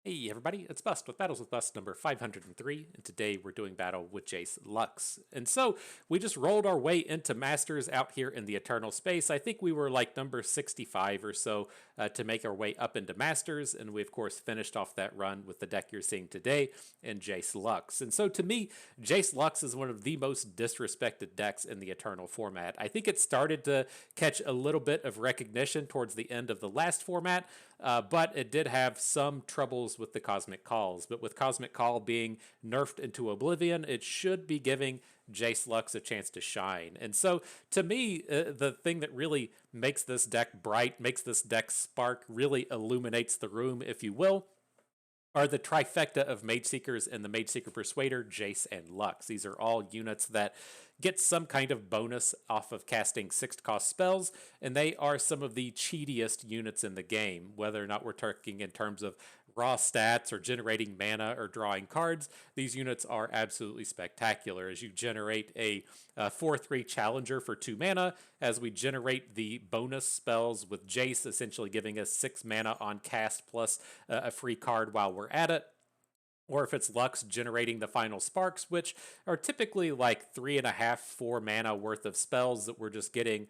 Hey everybody, it's Bust with Battles with Bust number 503, and today we're doing battle with Jayce Lux. And so we just rolled our way into Masters out here in the Eternal Space. I think we were like number 65 or so to make our way up into Masters, and we of course finished off that run with the deck you're seeing today in Jayce Lux. And so to me, Jayce Lux is one of the most disrespected decks in the Eternal format. I think it started to catch a little bit of recognition towards the end of the last format, but it did have some troubles with the Cosmic Calls. But with Cosmic Call being nerfed into oblivion, it should be giving Jayce Lux a chance to shine. And so, to me, the thing that really makes this deck bright, makes this deck spark, really illuminates the room, if you will, are the trifecta of Mage Seekers and the Mage Seeker Persuader, Jayce, and Lux. These are all units that get some kind of bonus off of casting 6th-cost spells, and they are some of the cheatiest units in the game, whether or not we're talking in terms of raw stats or generating mana or drawing cards. These units are absolutely spectacular as you generate a 4/3 Challenger for 2 mana, as we generate the bonus spells with Jayce, essentially giving us 6 mana on cast plus a free card while we're at it. Or if it's Lux generating the final sparks, which are typically like 3.5, 4 mana worth of spells that we're just getting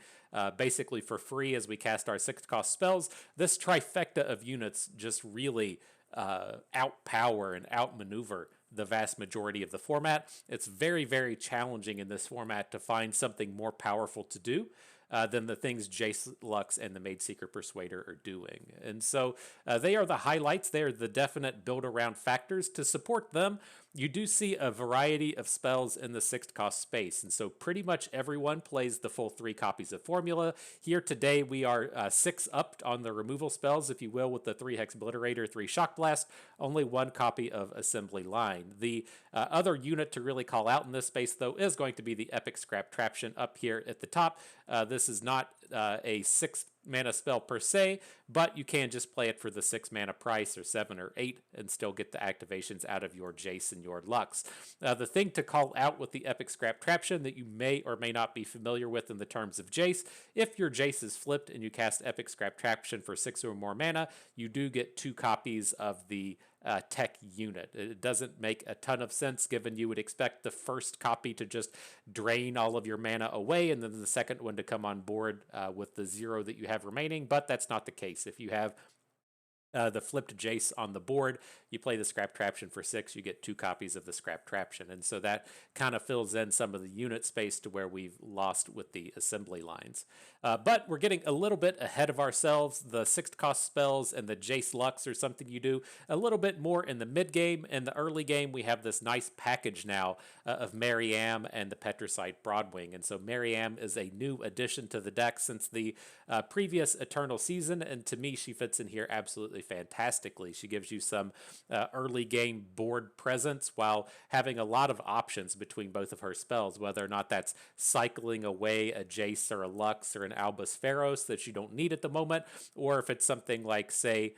basically for free as we cast our 6th-cost spells. This trifecta of units just really outpower and outmaneuver the vast majority of the format. It's very, very challenging in this format to find something more powerful to do than the things Jayce Lux and the Mage Seeker Persuader are doing. And so they are the highlights. They are the definite build around factors. To support them, you do see a variety of spells in the 6th-cost space. And so pretty much everyone plays the full 3 copies of Formula. Here today we are 6 up on the removal spells, if you will, with the 3 Hex Obliterator, 3 Shock Blast, only 1 copy of Assembly Line. The other unit to really call out in this space, though, is going to be the Epic Scrap Traption up here at the top. This is not a 6 mana spell per se, but you can just play it for the 6 mana price or 7 or 8 and still get the activations out of your Jayce and your Lux. The thing to call out with the Epic Scrap Traption that you may or may not be familiar with in the terms of Jayce, if your Jayce is flipped and you cast Epic Scrap Traption for 6 or more mana, you do get 2 copies of the tech unit. It doesn't make a ton of sense given you would expect the first copy to just drain all of your mana away and then the second one to come on board with the 0 that you have remaining, but that's not the case. If you have the flipped Jayce on the board, you play the Scrap Traption for 6, you get 2 copies of the Scrap Traption. And so that kind of fills in some of the unit space to where we've lost with the assembly lines. But we're getting a little bit ahead of ourselves. The 6th-cost spells and the Jayce Lux are something you do a little bit more in the mid-game. In the early game, we have this nice package now of Maryam and the Petricite Broadwing. And so Maryam is a new addition to the deck since the previous Eternal season, and to me, she fits in here absolutely fantastically. She gives you some early game board presence while having a lot of options between both of her spells, whether or not that's cycling away a Jayce or a Lux or an Albus Pharos that you don't need at the moment, or if it's something like, say,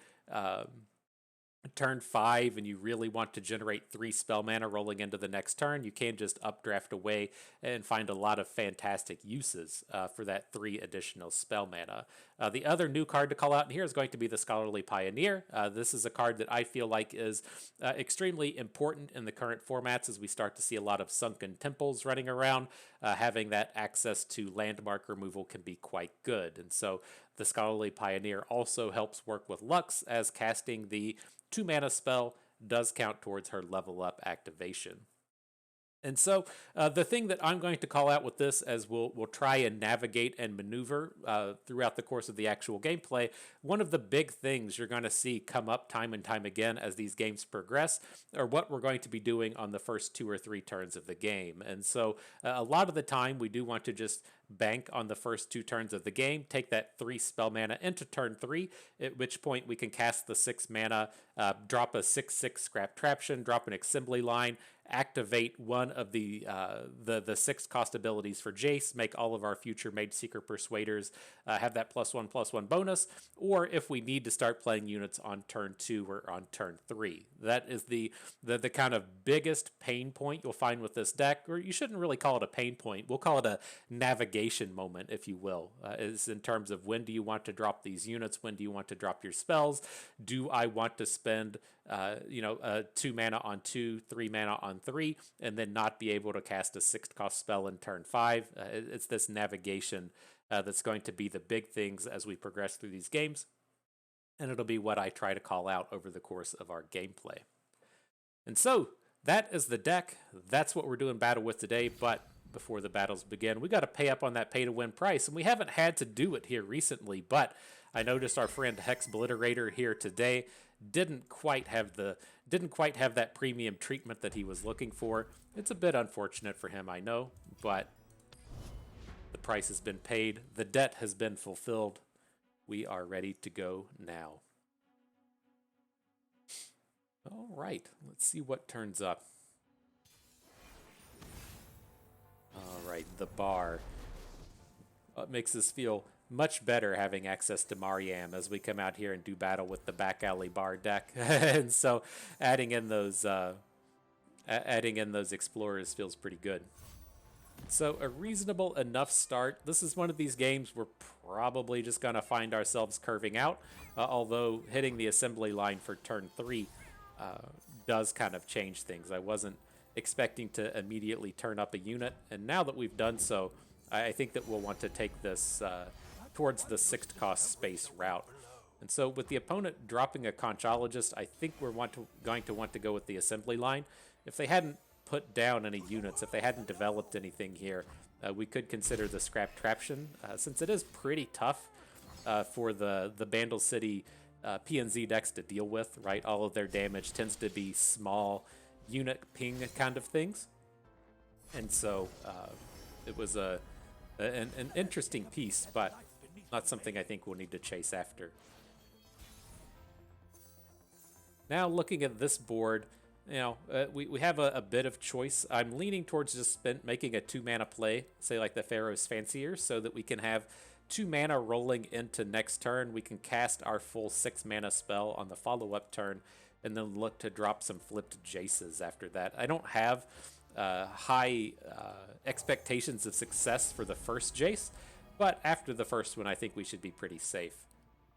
turn 5 and you really want to generate 3 spell mana rolling into the next turn, you can just updraft away and find a lot of fantastic uses for that 3 additional spell mana. The other new card to call out in here is going to be the Scholarly Pioneer. This is a card that I feel like is extremely important in the current formats as we start to see a lot of Sunken Temples running around. Having that access to landmark removal can be quite good. And so the Scholarly Pioneer also helps work with Lux, as casting the 2 mana spell does count towards her level up activation. And so the thing that I'm going to call out with this, as we'll try and navigate and maneuver throughout the course of the actual gameplay, one of the big things you're going to see come up time and time again as these games progress are what we're going to be doing on the first 2 or 3 turns of the game. And so a lot of the time we do want to just bank on the first 2 turns of the game, take that 3 spell mana into turn 3, at which point we can cast the 6 mana, drop a 6/6 Scrap Traption, drop an Assembly Line, activate one of the 6-cost abilities for Jayce, make all of our future Mage Seeker Persuaders have that +1/+1 bonus, or if we need to start playing units on turn 2 or on turn 3. That is the kind of biggest pain point you'll find with this deck, or you shouldn't really call it a pain point, we'll call it a navigation navigation moment, if you will, is in terms of when do you want to drop these units, when do you want to drop your spells, do I want to spend 2 mana on 2, 3 mana on 3, and then not be able to cast a 6th cost spell in turn 5. It's this navigation that's going to be the big things as we progress through these games, and it'll be what I try to call out over the course of our gameplay. And so that is the deck. That's what we're doing battle with today, but before the battles begin, we got to pay up on that pay to win price, and we haven't had to do it here recently, but I noticed our friend Hex Blitterator here today didn't quite have that premium treatment that he was looking for. It's a bit unfortunate for him, I know, but the price has been paid. The debt has been fulfilled. We are ready to go now. All right, let's see what turns up. All right, the bar. It makes us feel much better having access to Mariam as we come out here and do battle with the back alley bar deck. And so adding in those explorers feels pretty good. So a reasonable enough start. This is one of these games we're probably just going to find ourselves curving out, although hitting the assembly line for turn 3 does kind of change things. I wasn't expecting to immediately turn up a unit, and now that we've done so, I think that we'll want to take this towards the 6th cost space route. And so with the opponent dropping a Conchologist, I think we're going to want to go with the assembly line. If they hadn't put down any units, if they hadn't developed anything here, we could consider the Scrap Traption, since it is pretty tough for the Bandle City PNZ decks to deal with, right? All of their damage tends to be small unit ping kind of things. And so it was an interesting piece, but not something I think we'll need to chase after. Now looking at this board, we have a bit of choice. I'm leaning towards just making a 2 mana play, say like the Pharaoh's Fancier, so that we can have 2 mana rolling into next turn. We can cast our full 6 mana spell on the follow-up turn, and then look to drop some flipped Jayces after that. I don't have high expectations of success for the first Jayce, but after the first one, I think we should be pretty safe.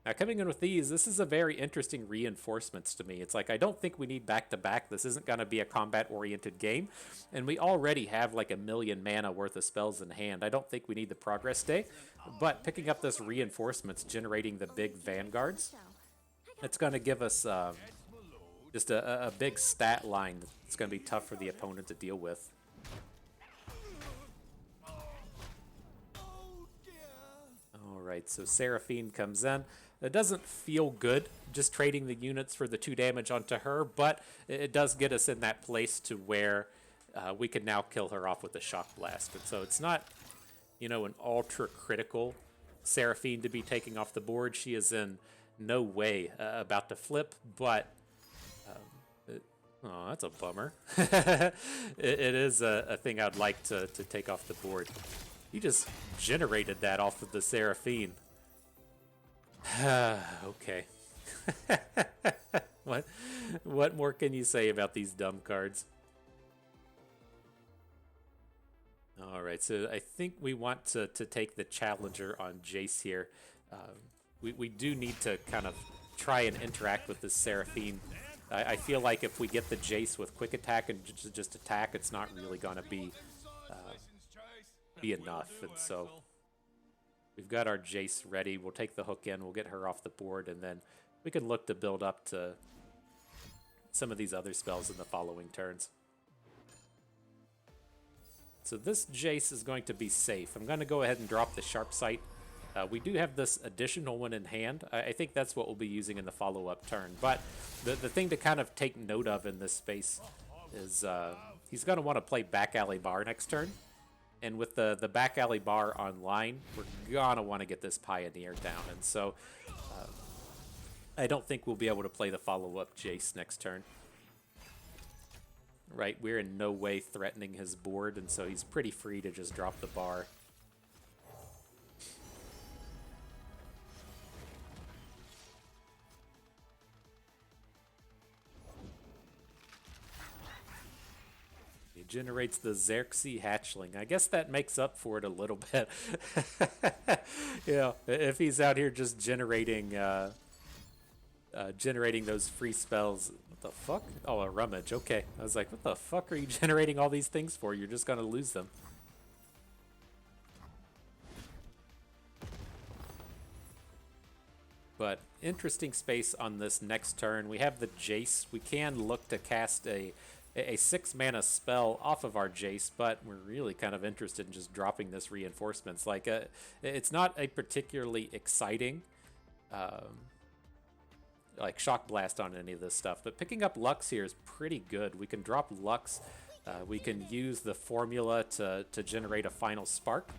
Now, coming in with these, this is a very interesting reinforcements to me. It's like, I don't think we need back-to-back. This isn't going to be a combat-oriented game, and we already have like 1 million mana worth of spells in hand. I don't think we need the Progress Day, but picking up this reinforcements, generating the big Vanguards, it's going to give us just a big stat line that's going to be tough for the opponent to deal with. All right, so Seraphine comes in. It doesn't feel good just trading the units for the 2 damage onto her, but it does get us in that place to where we can now kill her off with a Shock Blast. And so it's not, an ultra critical Seraphine to be taking off the board. She is in no way about to flip, but oh, that's a bummer. It is a thing I'd like to take off the board. He just generated that off of the Seraphine. Okay. What more can you say about these dumb cards? All right, so I think we want to take the Challenger on Jayce here. We do need to kind of try and interact with this Seraphine. I feel like if we get the Jayce with quick attack and just attack, it's not really going to be enough. And so we've got our Jayce ready. We'll take the hook in. We'll get her off the board, and then we can look to build up to some of these other spells in the following turns. So this Jayce is going to be safe. I'm going to go ahead and drop the Sharp Sight. We do have this additional one in hand. I think that's what we'll be using in the follow-up turn. But the thing to kind of take note of in this space is he's going to want to play Back Alley Bar next turn. And with the Back Alley Bar online, we're going to want to get this Pioneer down. And so I don't think we'll be able to play the follow-up Jayce next turn. Right, we're in no way threatening his board, and so he's pretty free to just drop the bar. generates the Xerxes hatchling. I guess that makes up for it a little bit. If he's out here just generating generating those free spells. What the fuck? Oh, a rummage. Okay. I was like, what the fuck are you generating all these things for? You're just gonna lose them. But interesting space on this next turn. We have the Jayce. We can look to cast a 6-mana spell off of our Jayce, but we're really kind of interested in just dropping this reinforcements. Like, it's not a particularly exciting like shock blast on any of this stuff, but picking up Lux here is pretty good. We can drop Lux. We can use the formula to generate a final spark,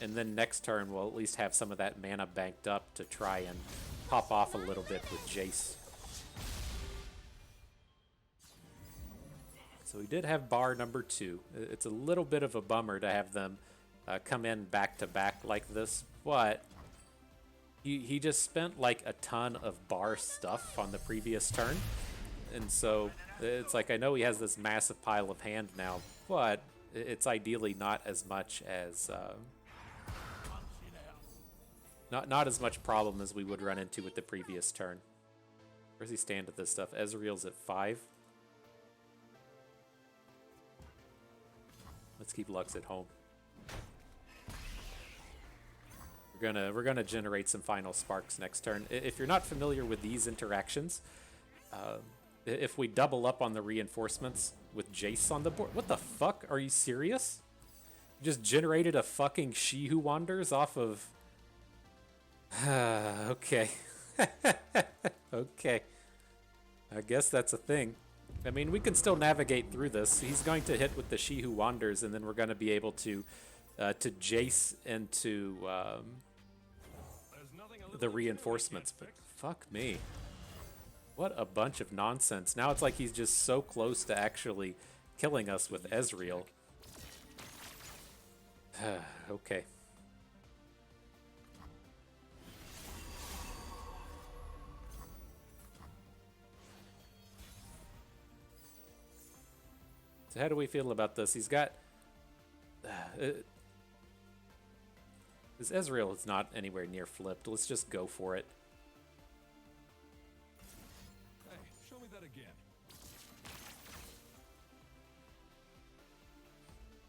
and then next turn we'll at least have some of that mana banked up to try and pop off a little bit with Jayce. So we did have bar number 2. It's a little bit of a bummer to have them come in back to back like this, but he just spent like a ton of bar stuff on the previous turn, and so it's like, I know he has this massive pile of hand now, but it's ideally not as much as not as much problem as we would run into with the previous turn. Where's he stand at this stuff? Ezreal's at 5. Let's keep Lux at home. We're gonna generate some final sparks next turn. If you're not familiar with these interactions, if we double up on the reinforcements with Jayce on the board, what the fuck? Are you serious? You just generated a fucking She Who Wanders off of. Okay. Okay. I guess that's a thing. I mean, we can still navigate through this. He's going to hit with the She Who Wanders, and then we're going to be able to Jayce into the reinforcements. But fuck me. What a bunch of nonsense. Now it's like he's just so close to actually killing us with Ezreal. Okay. So how do we feel about this? He's got... this Ezreal is not anywhere near flipped. Let's just go for it. Hey, show me that again.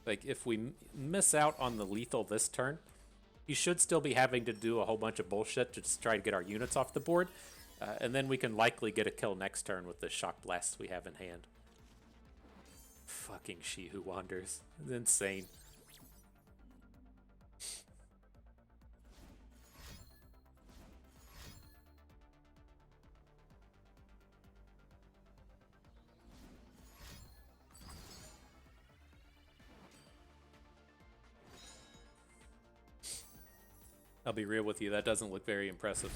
Like, if we miss out on the lethal this turn, he should still be having to do a whole bunch of bullshit to just try to get our units off the board. And then we can likely get a kill next turn with the shock blasts we have in hand. Fucking She Who Wanders. It's insane. I'll be real with you, that doesn't look very impressive.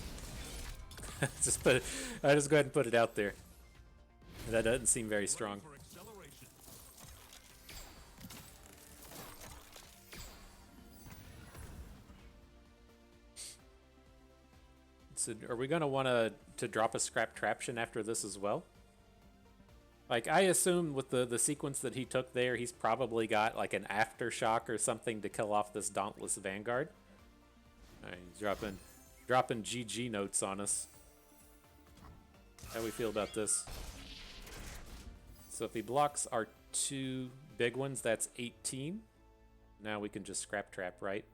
I just go ahead and put it out there. That doesn't seem very strong. So are we going to want to drop a scrap traption after this as well? Like, I assume with the sequence that he took there, he's probably got like an aftershock or something to kill off this Dauntless Vanguard. Alright, he's dropping GG notes on us. How do we feel about this? So if he blocks our 2 big ones, that's 18. Now we can just scrap trap, right?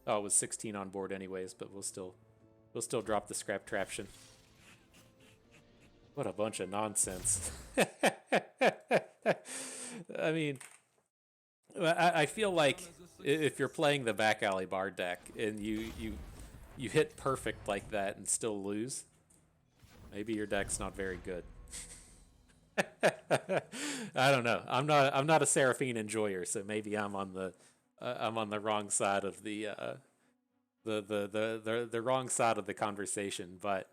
Oh, it was 16 on board anyways, but we'll still drop the scrap traption. What a bunch of nonsense. I mean, I feel like if you're playing the back alley bar deck and you hit perfect like that and still lose, maybe your deck's not very good. I don't know. I'm not a Seraphine enjoyer, so maybe I'm on the wrong side of the wrong side of the conversation, but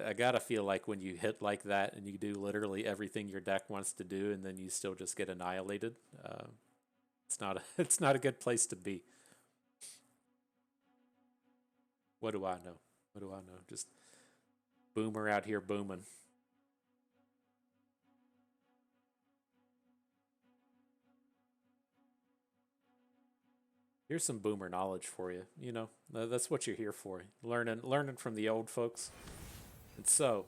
I gotta feel like when you hit like that and you do literally everything your deck wants to do and then you still just get annihilated, it's not a good place to be. What do I know? What do I know? Just boomer out here booming. Here's some boomer knowledge for you. You know, that's what you're here for. Learning from the old folks. And so,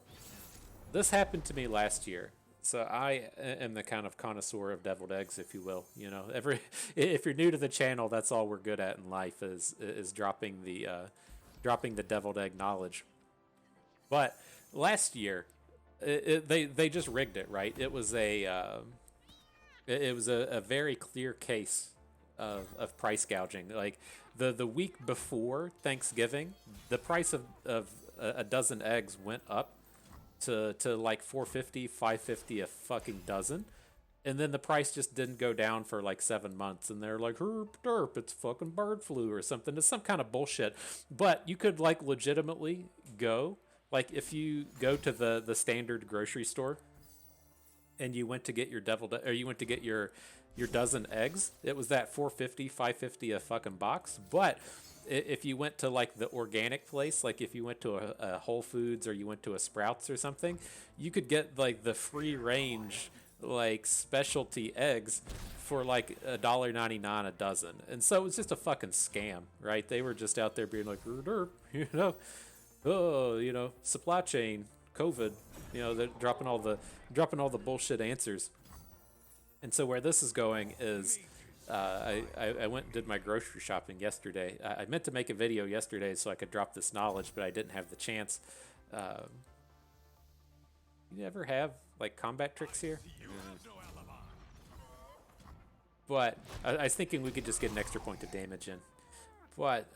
this happened to me last year. So I am the kind of connoisseur of deviled eggs, if you will. You know, if you're new to the channel, that's all we're good at in life is dropping the deviled egg knowledge. But last year, they just rigged it, right? It was a very clear case of price gouging. Like the week before Thanksgiving, the price of a dozen eggs went up to like 450, 550 a fucking dozen. And then the price just didn't go down for like 7 months. And they're like, herp derp, it's fucking bird flu or something. It's some kind of bullshit. But you could like legitimately go, like if you go to the standard grocery store and you went to get your or you went to get your dozen eggs, it was that 450, 550 a fucking box. But if you went to like the organic place, like if you went to a Whole Foods or you went to a Sprouts or something, you could get like the free range like specialty eggs for like $1.99 a dozen. And so it was just a fucking scam, right? They were just out there being like, derp, you know, oh, you know, supply chain, COVID, you know, they're dropping all the bullshit answers. And so where this is going is, I went and did my grocery shopping yesterday. I meant to make a video yesterday so I could drop this knowledge, but I didn't have the chance. You ever have like combat tricks here? But I was thinking we could just get an extra point of damage in. But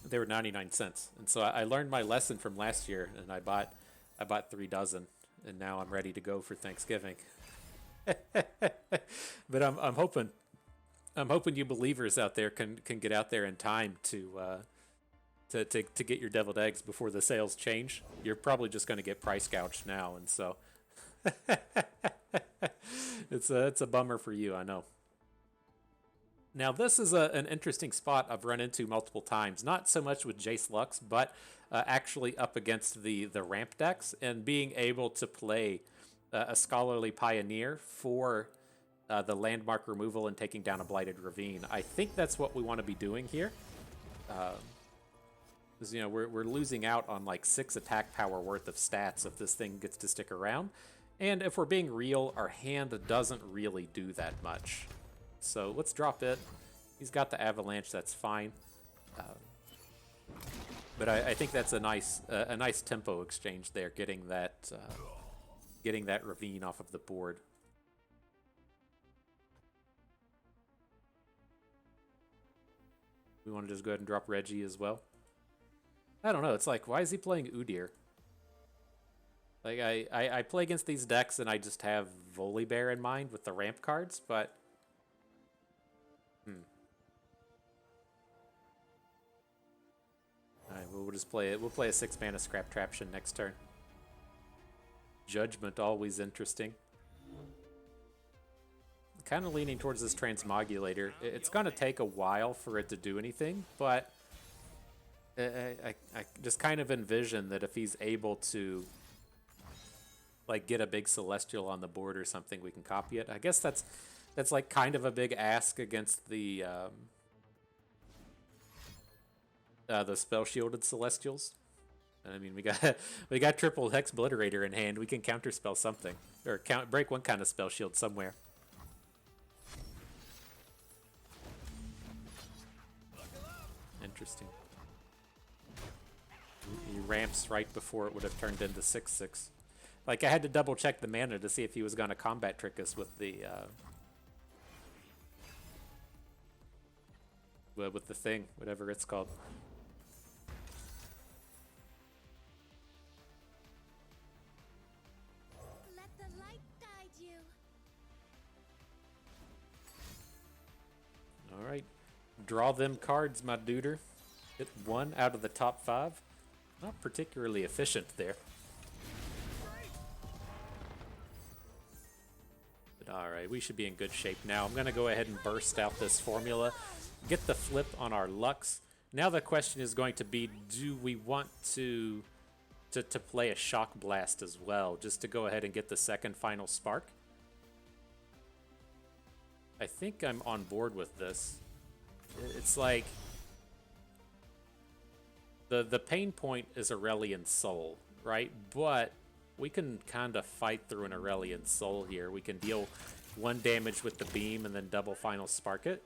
they were 99 cents. And so I learned my lesson from last year, and I bought 3 dozen, and now I'm ready to go for Thanksgiving. But I'm hoping you believers out there can get out there in time to get your deviled eggs before the sales change. You're probably just going to get price gouged now, and so it's a bummer for you, I know. Now this is an interesting spot I've run into multiple times, not so much with Jayce Lux, but actually up against the ramp decks and being able to play a Scholarly Pioneer for the landmark removal and taking down a Blighted Ravine. I think that's what we want to be doing here. Because, you know, we're losing out on like 6 attack power worth of stats if this thing gets to stick around. And if we're being real, our hand doesn't really do that much. So let's drop it. He's got the Avalanche, that's fine. But I think that's a nice tempo exchange there, getting that ravine off of the board. We want to just go ahead and drop Reggie as well. I don't know. It's like, why is he playing Udyr? Like, I play against these decks and I just have Volibear in mind with the ramp cards, but... Alright, we'll just play it. We'll play a 6-mana Scrap Traption next turn. Judgment, always interesting. Kind of leaning towards this Transmogulator. It's going to take a while for it to do anything, but I just kind of envision that if he's able to like get a big Celestial on the board or something, we can copy it. I guess that's like kind of a big ask against the spell shielded Celestials. I mean, we got triple Hex Obliterator in hand. We can counterspell something or break one kind of spell shield somewhere. Interesting. He ramps right before it would have turned into 6/6. Like, I had to double check the mana to see if he was going to combat trick us with the thing, whatever it's called. Let the light guide you. All right, draw them cards, my duder. Hit 1 out of the top 5. Not particularly efficient there. But all right, we should be in good shape now. I'm going to go ahead and burst out this formula, get the flip on our Lux. Now the question is going to be, do we want to play a Shock Blast as well, just to go ahead and get the second final spark? I think I'm on board with this. It's like the pain point is Aurelion Sol, right? But we can kind of fight through an Aurelion Sol here. We can deal 1 damage with the beam and then double final spark it.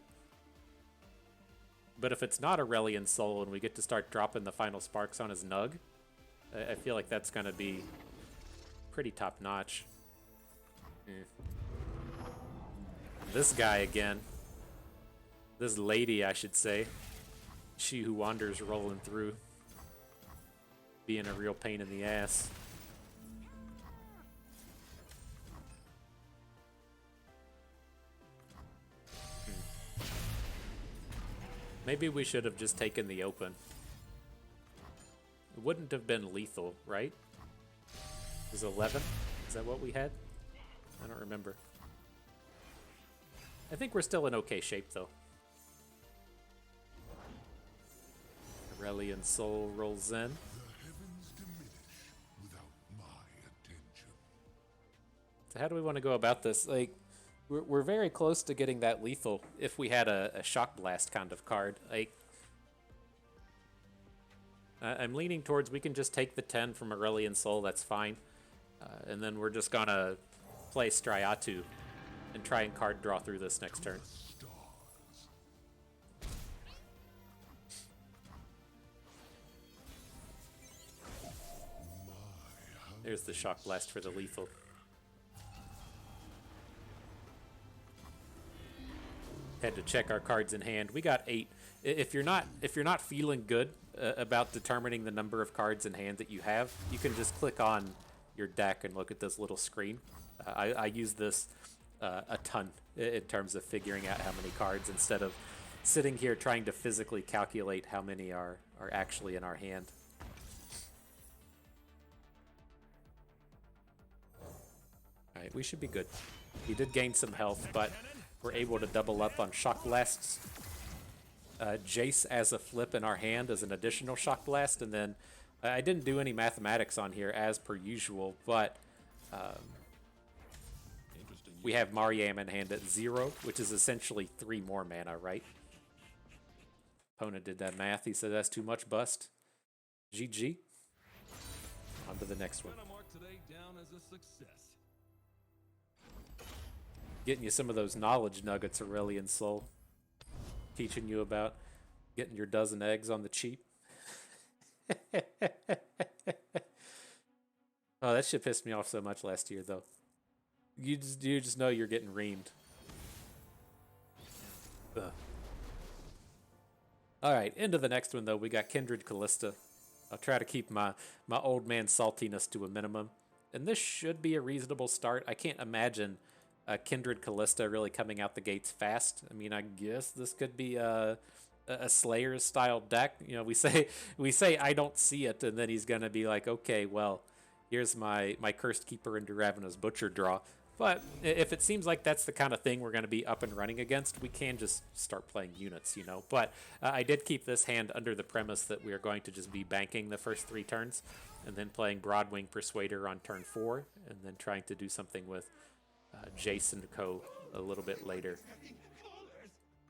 But if it's not Aurelion Sol and we get to start dropping the final sparks on his Nug, I feel like that's going to be pretty top notch. This guy again. This lady, I should say. She who wanders rolling through. Being a real pain in the ass. Maybe we should have just taken the open. It wouldn't have been lethal, right? It was 11? Is that what we had? I don't remember. I think we're still in okay shape, though. Aurelion Sol rolls in. The heavens diminish without my attention. So how do we want to go about this? Like, we're very close to getting that lethal if we had a shock blast kind of card. Like, I'm leaning towards we can just take the 10 from Aurelion Sol, that's fine. And then we're just gonna play Striatu and try and card draw through this next turn. There's the shock blast for the lethal. Had to check our cards in hand. We got 8. If you're not feeling good about determining the number of cards in hand that you have, you can just click on your deck and look at this little screen. I use this a ton in terms of figuring out how many cards instead of sitting here trying to physically calculate how many are actually in our hand. Alright, we should be good. He did gain some health, but we're able to double up on shock blasts. Jayce as a flip in our hand as an additional shock blast, and then I didn't do any mathematics on here as per usual, but we have Mariam in hand at 0, which is essentially 3 more mana, right? Opponent did that math. He said that's too much, bust. GG. On to the next one. Mark today down as a success. Getting you some of those knowledge nuggets, Aurelion Sol. Teaching you about getting your dozen eggs on the cheap. Oh, that shit pissed me off so much last year, though. You just know you're getting reamed. Ugh. All right, into the next one, though. We got Kindred Kalista. I'll try to keep my old man saltiness to a minimum. And this should be a reasonable start. I can't imagine Kindred Kalista really coming out the gates fast. I mean, I guess this could be a Slayers style deck. You know, we say I don't see it, and then he's gonna be like, okay, well, here's my Cursed Keeper into Ravenous Butcher draw. But if it seems like that's the kind of thing we're going to be up and running against, we can just start playing units, you know. But I did keep this hand under the premise that we are going to just be banking the first 3 turns and then playing Broadwing Persuader on turn 4 and then trying to do something with Jayce and co a little bit later.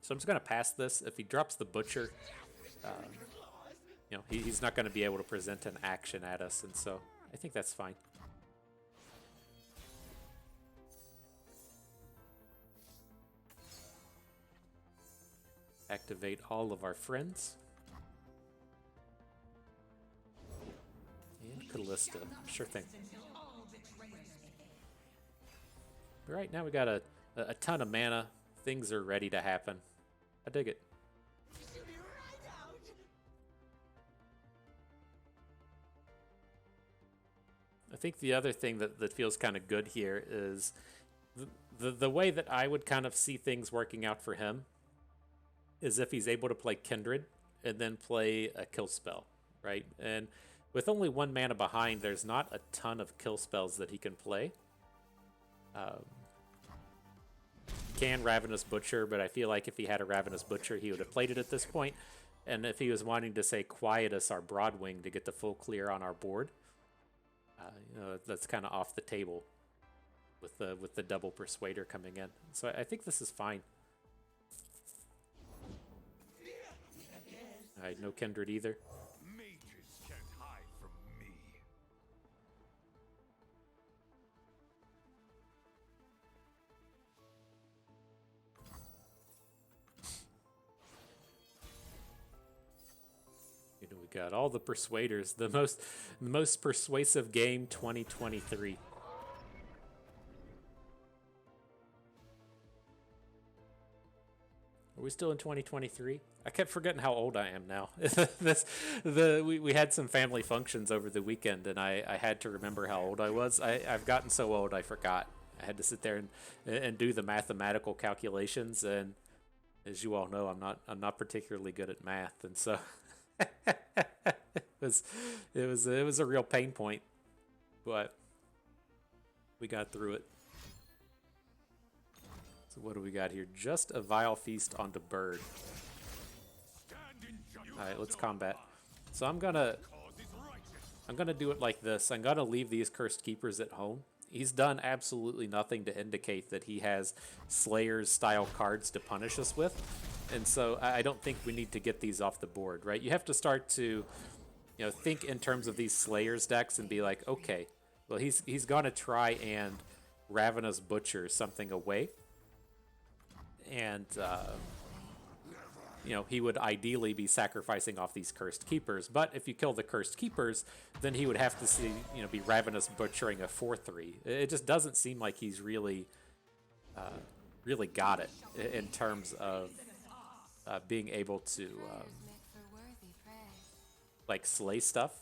So I'm just going to pass this. If he drops the Butcher, you know, he's not going to be able to present an action at us, and so I think that's fine. Activate all of our friends. And Kalista. Sure thing. But right now we got a ton of mana. Things are ready to happen. I dig it. I think the other thing that feels kind of good here is the way that I would kind of see things working out for him is if he's able to play Kindred and then play a kill spell, right? And with only 1 mana behind, there's not a ton of kill spells that he can play. Can Ravenous Butcher, but I feel like if he had a Ravenous Butcher, he would have played it at this point. And if he was wanting to, say, quiet us our Broadwing to get the full clear on our board, you know, that's kind of off the table with the double Persuader coming in. So I think this is fine. Alright, no Kindred either. Mages can't hide from me. You know, we got all the persuaders. The most persuasive game 2023. Are we still in 2023? I kept forgetting how old I am now. We had some family functions over the weekend, and I had to remember how old I was. I've gotten so old I forgot. I had to sit there and do the mathematical calculations, and as you all know, I'm not particularly good at math, and so it was a real pain point, but we got through it. So what do we got here? Just a vile feast onto bird. All right, let's combat. So I'm gonna do it like this. I'm gonna leave these cursed keepers at home. He's done absolutely nothing to indicate that he has Slayers style cards to punish us with, and so I don't think we need to get these off the board, right? You have to start to, think in terms of these Slayers decks and be like, okay, well he's gonna try and Ravenous Butcher something away. And, he would ideally be sacrificing off these Cursed Keepers. But if you kill the Cursed Keepers, then he would have to see, be Ravenous Butchering a 4/3. It just doesn't seem like he's really got it in terms of being able to, slay stuff.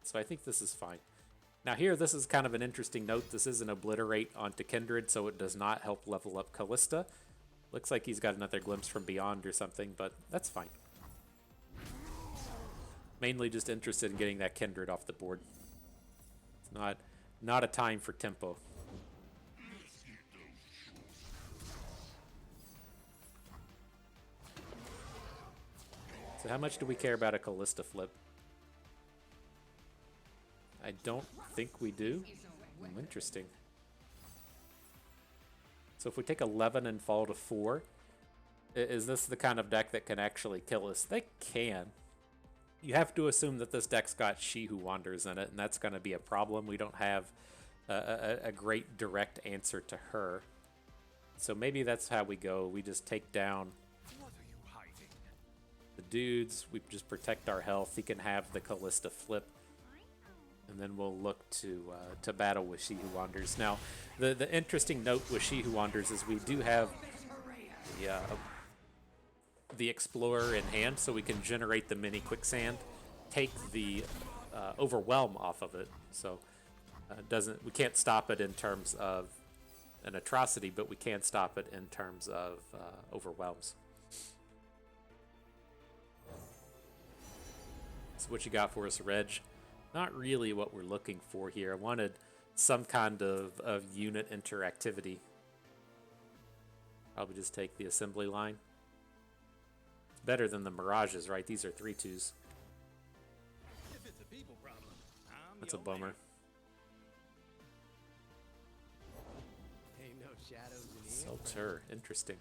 So I think this is fine. Now here, this is kind of an interesting note. This is an Obliterate onto Kindred, so it does not help level up Kalista. Looks like he's got another Glimpse from Beyond or something, but that's fine. Mainly just interested in getting that Kindred off the board. It's not a time for tempo. So how much do we care about a Kalista flip? I don't think we do. Interesting. So if we take 11 and fall to 4, is this the kind of deck that can actually kill us? They can. You have to assume that this deck's got She Who Wanders in it, and that's going to be a problem. We don't have a great direct answer to her. So maybe that's how we go. We just take down the dudes. We just protect our health. He can have the Kalista flip. And then we'll look to battle with She Who Wanders. Now, the interesting note with She Who Wanders is we do have the Explorer in hand, so we can generate the mini Quicksand, take the Overwhelm off of it. So we can't stop it in terms of an atrocity, but we can stop it in terms of Overwhelms. So what you got for us, Reg? Not really what we're looking for here. I wanted some kind of unit interactivity. Probably just take the assembly line. It's better than the Mirages, right? These are 3/2s. That's a bummer. Selter, interesting.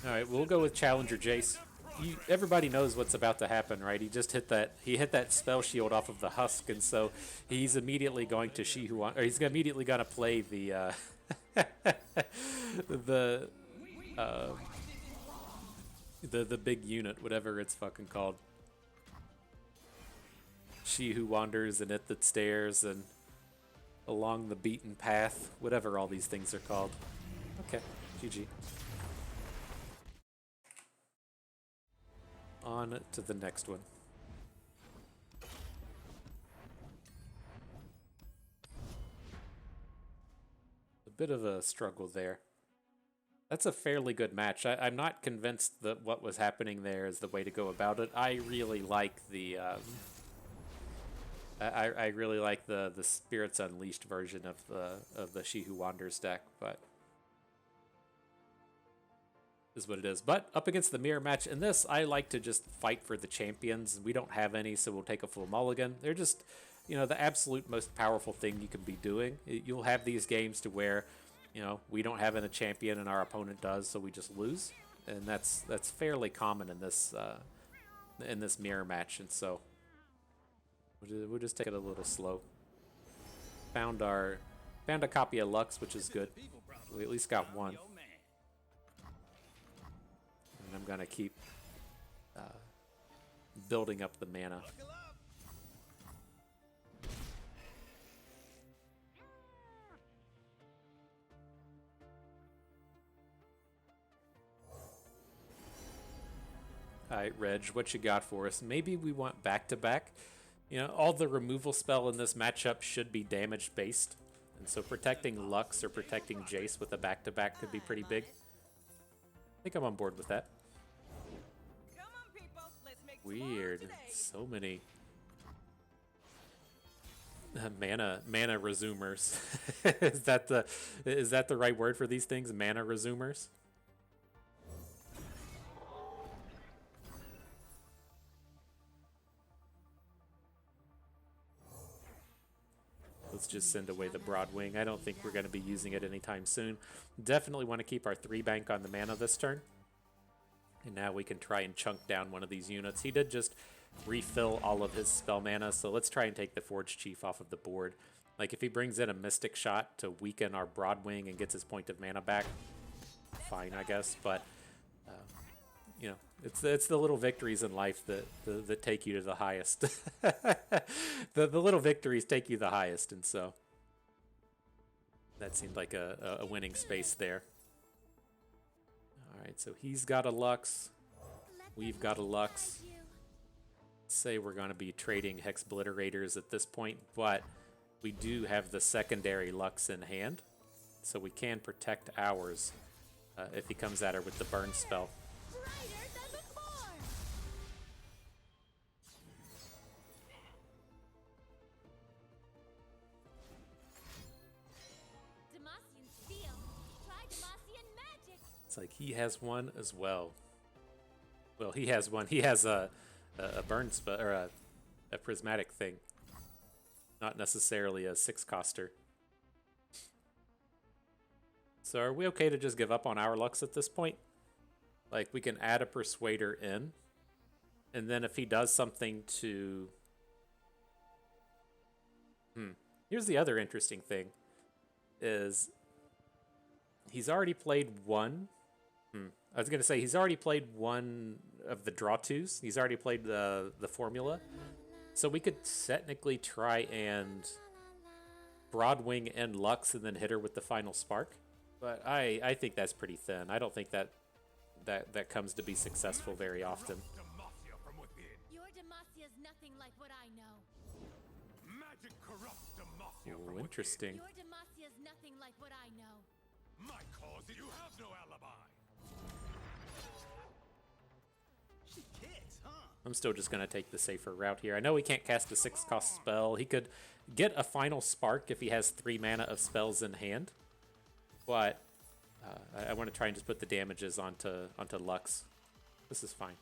All right, we'll go with Challenger Jayce. Everybody knows what's about to happen, right? He just hit that spell shield off of the husk, and so he's immediately going to he's immediately going to play the the big unit, whatever it's fucking called. She Who Wanders and It That Stares and Along the Beaten Path, whatever all these things are called. Okay, GG. On to the next one. A bit of a struggle there. That's a fairly good match. I'm not convinced that what was happening there is the way to go about it. I really like the I really like the Spirits Unleashed version of the She Who Wanders deck, but is what it is. But up against the mirror match in this, I like to just fight for the champions. We don't have any, so we'll take a full mulligan. They're just, the absolute most powerful thing you can be doing. You'll have these games to where you know, we don't have a champion and our opponent does, so we just lose, and that's fairly common in this mirror match, and so we'll just take it a little slow. Found a copy of Lux, which is good. We at least got one, and I'm gonna keep building up the mana. Alright, Reg, what you got for us? Maybe we want back-to-back. You know, all the removal spell in this matchup should be damage-based. And so protecting Lux or protecting Jayce with a back-to-back could be pretty big. I think I'm on board with that. Come on, people. Let's make Weird. today. So many mana resumers. Is that the right word for these things? Mana resumers? Let's just send away the Broadwing. I don't think we're going to be using it anytime soon. Definitely want to keep our 3 bank on the mana this turn. And now we can try and chunk down one of these units. He did just refill all of his spell mana, so let's try and take the Forge Chief off of the board. Like, if he brings in a Mystic Shot to weaken our Broadwing and gets his point of mana back, fine, I guess. But, you know, it's the little victories in life that take you to the highest. the little victories take you the highest, and so that seemed like a winning space there. All right, so he's got a Lux. We've got a Lux. Say we're going to be trading Hex Bliterators at this point, but we do have the secondary Lux in hand, so we can protect ours if he comes at her with the burn spell. Brighter than before. Demacian steel. Try Demacian magic. It's like he has one as well. Well, he has one. He has a burn spell or a prismatic thing, not necessarily a 6-coster. So are we okay to just give up on our Lux at this point? Like, we can add a Persuader in, and then if he does something to... Here's the other interesting thing, is he's already played one... I was going to say, he's already played one of the draw twos. He's already played the formula. So we could technically try and Broadwing and Lux and then hit her with the final spark. But I think that's pretty thin. I don't think that comes to be successful very often. Demacia from within. Your Demacia's nothing like what I know. Magic corrupts Demacia from Ooh, within. interesting. Your Demacia's nothing like what I know. My cause is you have no alibi. She kicks, huh? I'm still just going to take the safer route here. I know he can't cast a 6-cost spell. He could get a final spark if he has 3 mana of spells in hand. But I want to try and just put the damages onto Lux. This is fine.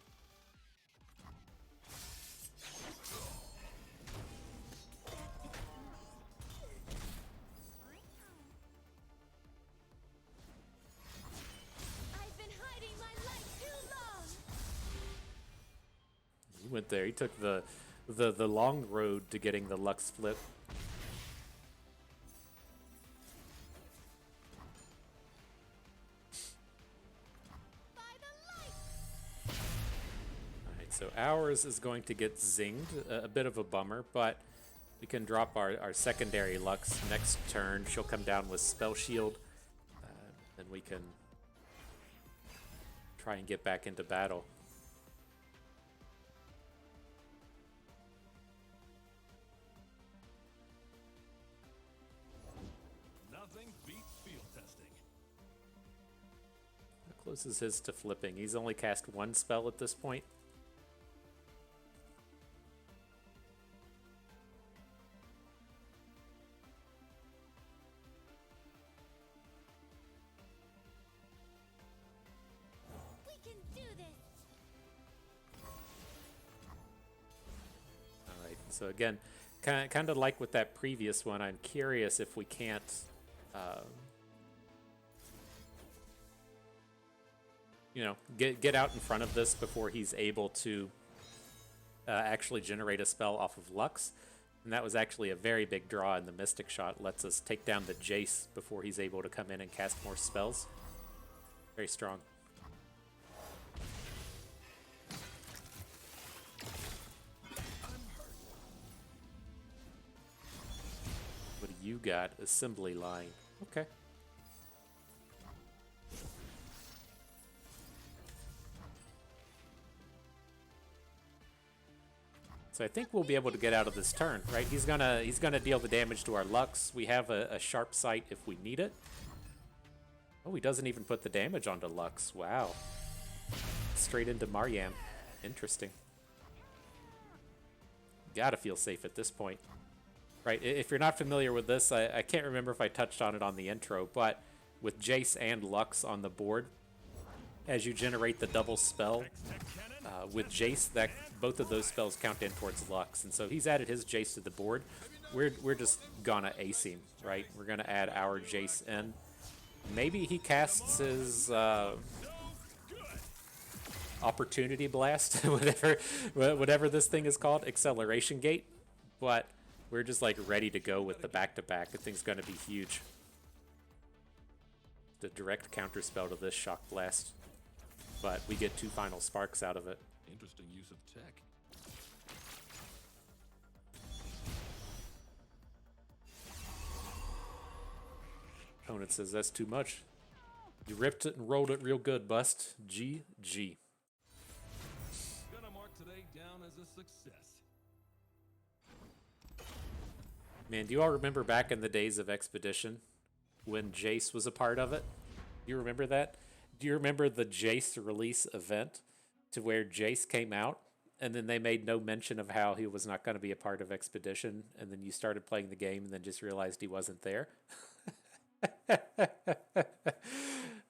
I've been hiding my light too long. He went there. He took the long road to getting the Lux flip. By the light. Alright, so ours is going to get zinged. A bit of a bummer, but we can drop our secondary Lux next turn. She'll come down with Spell Shield, and we can try and get back into battle. Nothing beats field testing. How close is his to flipping? He's only cast 1 spell at this point. We can do this. Alright, so again, kind of like with that previous one, I'm curious if we can't you know, get out in front of this before he's able to actually generate a spell off of Lux. And that was actually a very big draw in the Mystic Shot. Lets us take down the Jayce before he's able to come in and cast more spells. Very strong. What do you got? Assembly line. Okay. So I think we'll be able to get out of this turn, right? He's gonna deal the damage to our Lux. We have a sharp sight if we need it. Oh, he doesn't even put the damage onto Lux. Wow. Straight into Maryam. Interesting. Gotta feel safe at this point. Right, if you're not familiar with this, I can't remember if I touched on it on the intro, but with Jayce and Lux on the board, as you generate the double spell, with Jayce, that both of those spells count in towards Lux, and so he's added his Jayce to the board. We're just gonna ace him, right? We're gonna add our Jayce in. Maybe he casts his Opportunity Blast, whatever this thing is called, Acceleration Gate, but we're just like ready to go with the back-to-back. The thing's gonna be huge. The direct counter spell to this Shock Blast, but we get 2 final sparks out of it. Interesting use of tech. Opponent says that's too much. You ripped it and rolled it real good, Bust. GG. Gonna mark today down as a success. Man, do you all remember back in the days of Expedition when Jayce was a part of it? Do you remember that? Do you remember the Jayce release event to where Jayce came out and then they made no mention of how he was not going to be a part of Expedition, and then you started playing the game and then just realized he wasn't there?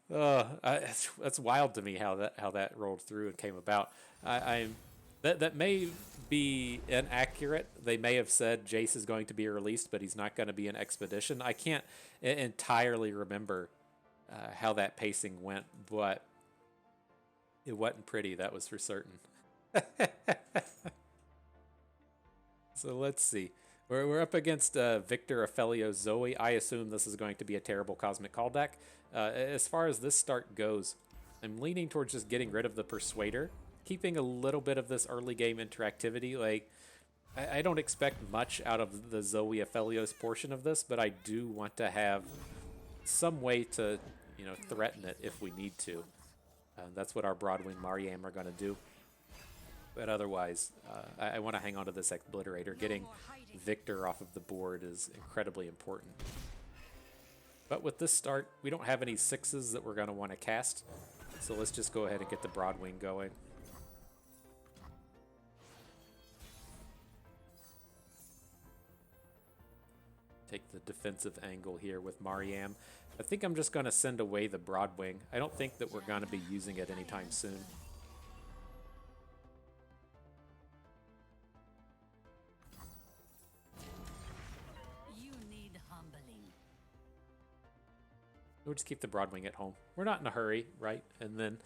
That's wild to me how that rolled through and came about. That may be inaccurate. They may have said Jayce is going to be released, but he's not going to be in Expedition. I can't entirely remember how that pacing went, but it wasn't pretty, that was for certain. So let's see. We're up against Viktor Aphelios Zoe. I assume this is going to be a terrible Cosmic Call deck. As far as this start goes, I'm leaning towards just getting rid of the Persuader, keeping a little bit of this early game interactivity. Like, I don't expect much out of the Zoe Aphelios portion of this, but I do want to have some way to, you know, threaten it if we need to. That's what our Broadwing Maryam are going to do. But otherwise, I want to hang on to this Obliterator. Getting Viktor off of the board is incredibly important. But with this start, we don't have any 6s that we're going to want to cast. So let's just go ahead and get the Broadwing going. Take the defensive angle here with Maryam. I think I'm just going to send away the Broadwing. I don't think that we're going to be using it anytime soon. You need humbling. We'll just keep the Broadwing at home. We're not in a hurry, right? And then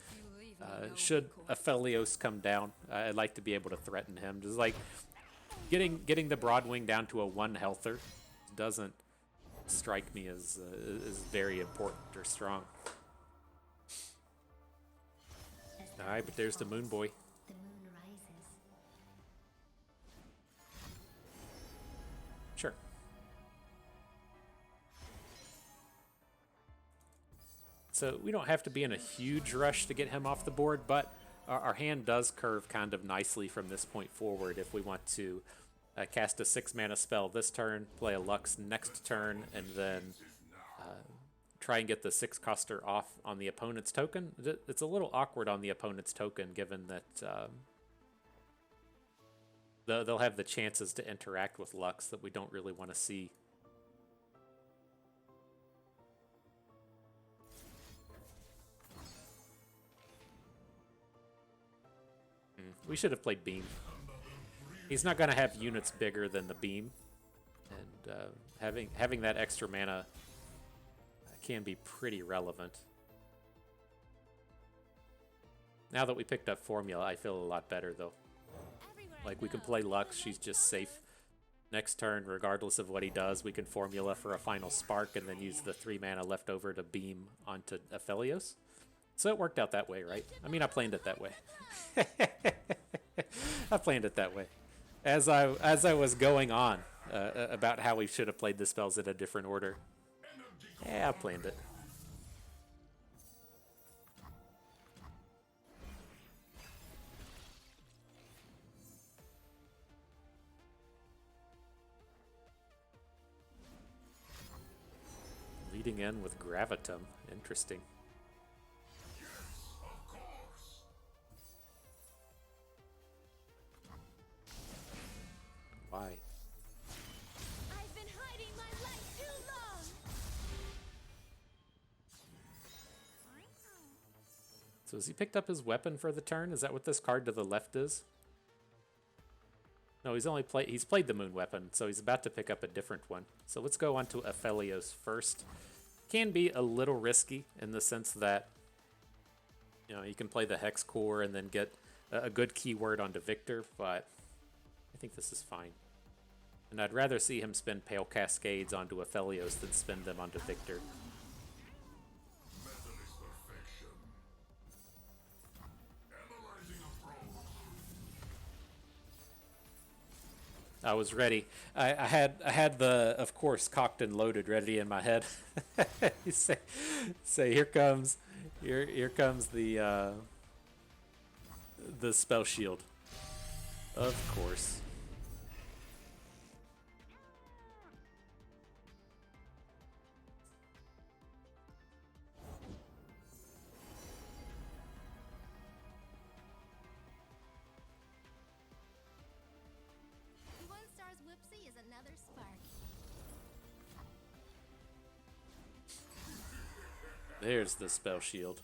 should Aphelios come down, I'd like to be able to threaten him. Just like getting the Broadwing down to a 1 healther doesn't strike me as very important or strong. All right, but there's the Moon Boy. The moon rises. Sure. So we don't have to be in a huge rush to get him off the board, but our hand does curve kind of nicely from this point forward if we want to cast a 6-mana spell this turn, play a Lux next turn, and then try and get the 6-coster off on the opponent's token. It's a little awkward on the opponent's token, given that they'll have the chances to interact with Lux that we don't really want to see. We should have played Beam. He's not going to have units bigger than the Beam, and having that extra mana can be pretty relevant. Now that we picked up Formula, I feel a lot better, though. Like, we can play Lux, she's just safe. Next turn, regardless of what he does, we can Formula for a final Spark and then use the 3 mana left over to beam onto Aphelios. So it worked out that way, right? I mean, I planned it that way. I planned it that way. As I was going on about how we should have played the spells in a different order. Yeah, I planned it. Leading in with Gravitum. Interesting. Why? I've been hiding my light too long. So has he picked up his weapon for the turn? Is that what this card to the left is? No, he's played the moon weapon, so he's about to pick up a different one. So let's go on to Aphelios first. Can be a little risky in the sense that, you know, you can play the Hex Core and then get a good keyword onto Viktor, but I think this is fine. And I'd rather see him spend Pale Cascades onto Aphelios than spend them onto Viktor. I was ready. I had the, of course, cocked and loaded ready in my head. You say here comes the spell shield. Of course. One star's Whipsy is another spark. There's the spell shield.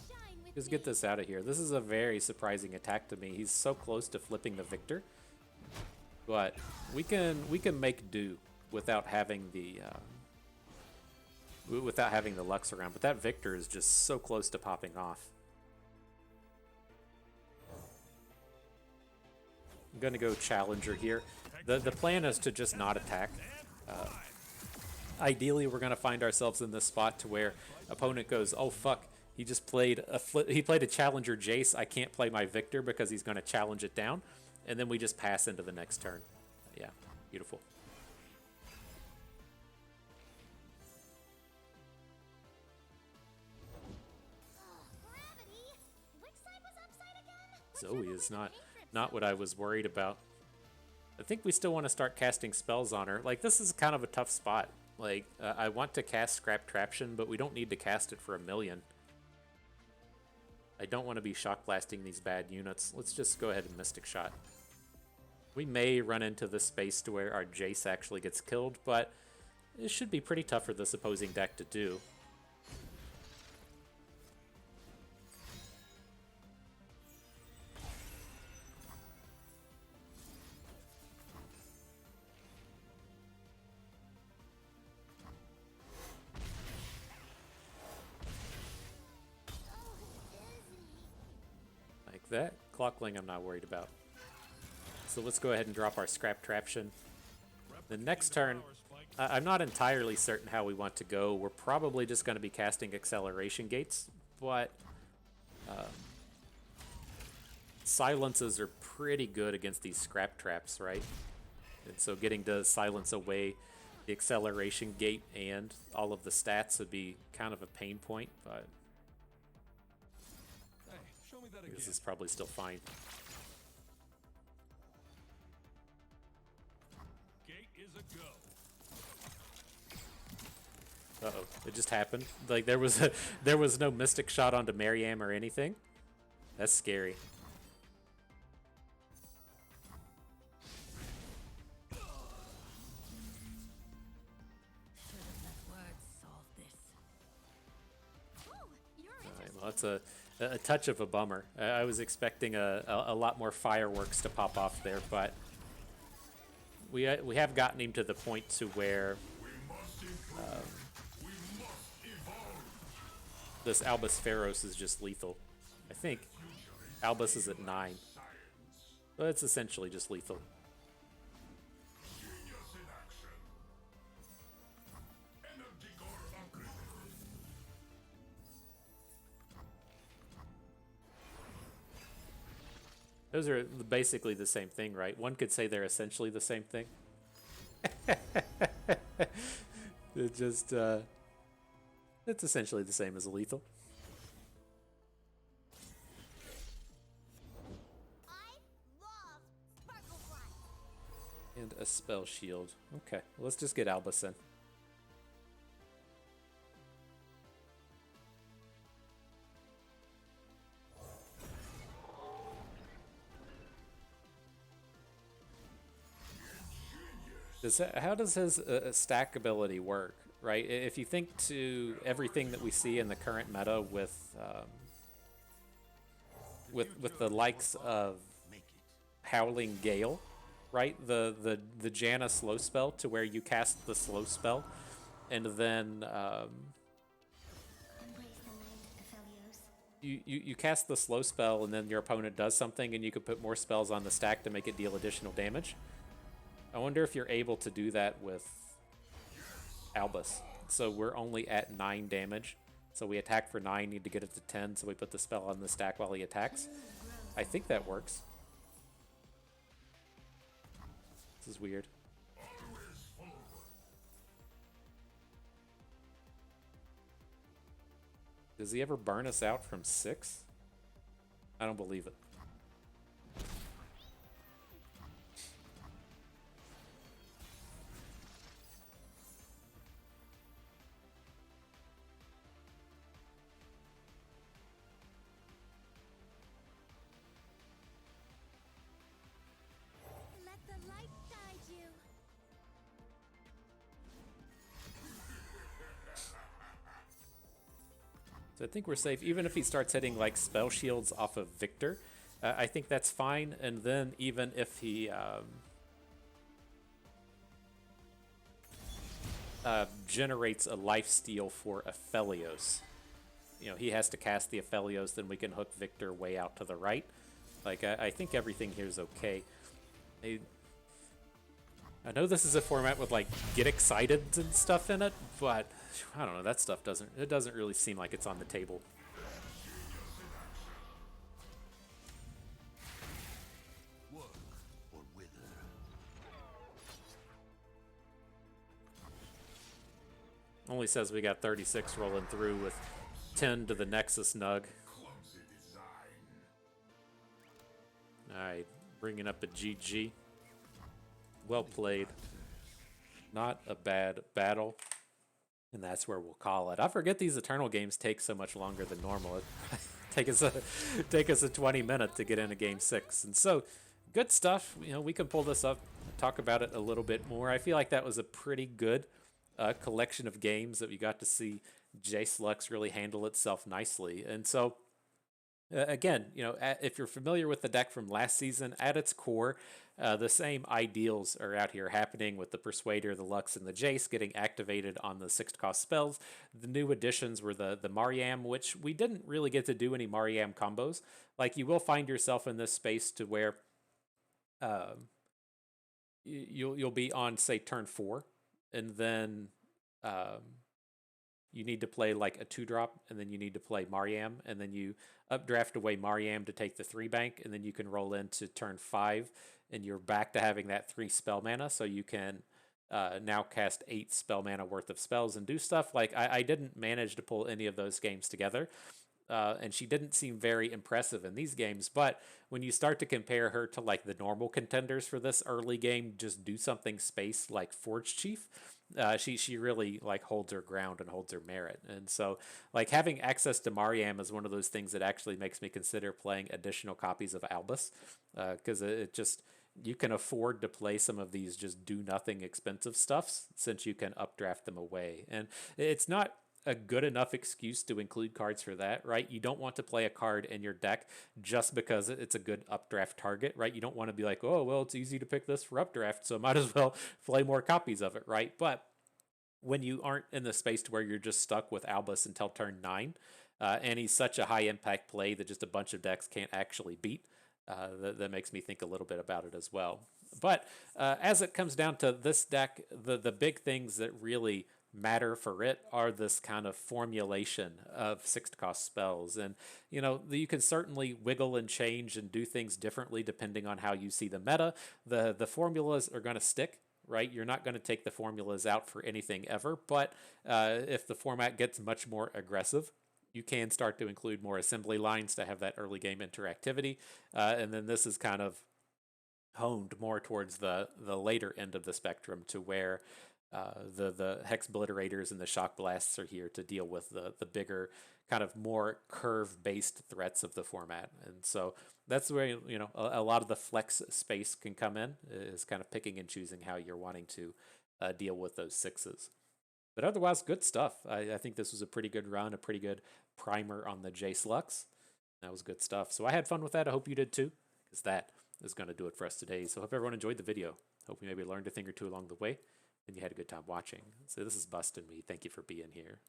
Shine with Just me. get this out of here. This is a very surprising attack to me. He's so close to flipping the Viktor, but we can make do without having the Lux around. But that Viktor is just so close to popping off. I'm gonna go Challenger here. The plan is to just not attack. Ideally, we're gonna find ourselves in this spot to where opponent goes, "Oh fuck, he just played a Challenger Jayce. I can't play my Viktor because he's gonna challenge it down," and then we just pass into the next turn. Yeah, beautiful. Gravity. Which side was upside again? Zoe is not what I was worried about. I think we still want to start casting spells on her. Like, this is kind of a tough spot. Like, I want to cast Scrap Traption, but we don't need to cast it for 1,000,000. I don't want to be shock blasting these bad units. Let's just go ahead and Mystic Shot. We may run into this space to where our Jayce actually gets killed, but it should be pretty tough for this opposing deck to do. That Clockling I'm not worried about. So let's go ahead and drop our Scrap Traption. The next turn, I'm not entirely certain how we want to go. We're probably just going to be casting Acceleration Gates, but silences are pretty good against these Scrap Traps, right? And so getting to silence away the Acceleration Gate and all of the stats would be kind of a pain point, but Show me that again. this is probably still fine. Gate is a go. Uh-oh, it just happened. Like, there was no Mystic Shot onto Maryam or anything. That's scary. Should have let words solve this. Oh, you're Alright, well, that's a touch of a bummer. I was expecting a lot more fireworks to pop off there, but we have gotten him to the point to where this Albus Pharos is just lethal. I think Albus is at 9. But it's essentially just lethal. Those are basically the same thing, right? One could say they're essentially the same thing. It just, it's essentially the same as a lethal. I love sparkle flies. And a spell shield. Okay, well, let's just get Albus in. How does his stack ability work, right? If you think to everything that we see in the current meta with the likes of Howling Gale, right? The Janna slow spell to where you cast the slow spell, and then you cast the slow spell, and then your opponent does something, and you can put more spells on the stack to make it deal additional damage. I wonder if you're able to do that with Albus. So we're only at 9 damage. So we attack for 9, need to get it to 10, so we put the spell on the stack while he attacks. I think that works. This is weird. Does he ever burn us out from 6? I don't believe it. Let the light guide you. So I think we're safe. Even if he starts hitting like spell shields off of Viktor, I think that's fine. And then even if he generates a lifesteal for Aphelios, you know, he has to cast the Aphelios, then we can hook Viktor way out to the right. Like, I think everything here is okay. I know this is a format with like get excited and stuff in it, but I don't know, that stuff doesn't really seem like it's on the table. Work or wither. Only says we got 36 rolling through with 10 to the Nexus Nug. Clumsy design. Alright, bringing up a GG. Well played. Not a bad battle. And that's where we'll call it. I forget these Eternal games take so much longer than normal. It take us a 20 minute to get into game 6. And so, good stuff. You know, we can pull this up, talk about it a little bit more. I feel like that was a pretty good collection of games that we got to see Jayce Lux really handle itself nicely. And so, again, you know, if you're familiar with the deck from last season, at its core, the same ideals are out here happening with the Persuader, the Lux, and the Jayce getting activated on the 6th cost spells. The new additions were the Mariam, which we didn't really get to do any Mariam combos. Like, you will find yourself in this space to where you'll be on, say, turn 4, and then you need to play like a 2-drop, and then you need to play Mariam, and then you updraft away Mariam to take the 3 bank, and then you can roll into turn 5, and you're back to having that 3 spell mana, so you can now cast 8 spell mana worth of spells and do stuff. Like, I didn't manage to pull any of those games together, and she didn't seem very impressive in these games, but when you start to compare her to like the normal contenders for this early game, just do something space like Forge Chief, she really like holds her ground and holds her merit. And so like having access to Mariam is one of those things that actually makes me consider playing additional copies of Albus, because it just, you can afford to play some of these just do nothing expensive stuffs since you can updraft them away. And it's not a good enough excuse to include cards for that, right? You don't want to play a card in your deck just because it's a good updraft target, right? You don't want to be like, oh, well, it's easy to pick this for updraft, so might as well play more copies of it, right? But when you aren't in the space to where you're just stuck with Albus until turn 9, and he's such a high impact play that just a bunch of decks can't actually beat. That makes me think a little bit about it as well. But as it comes down to this deck, the big things that really matter for it are this kind of formulation of 6 cost spells. And, you know, you can certainly wiggle and change and do things differently depending on how you see the meta. The formulas are going to stick. Right, you're not going to take the formulas out for anything ever, but if the format gets much more aggressive, you can start to include more assembly lines to have that early game interactivity, and then this is kind of honed more towards the later end of the spectrum to where the hex obliterators and the shock blasts are here to deal with the bigger kind of more curve based threats of the format. And so that's where, you know, a lot of the flex space can come in, is kind of picking and choosing how you're wanting to deal with those 6s. But otherwise, good stuff. I think this was a pretty good run, a pretty good primer on the Jayce Lux. That was good stuff. So I had fun with that. I hope you did too, because that is going to do it for us today. So hope everyone enjoyed the video. Hope you maybe learned a thing or two along the way, and you had a good time watching. So this is Bustin' Me. Thank you for being here.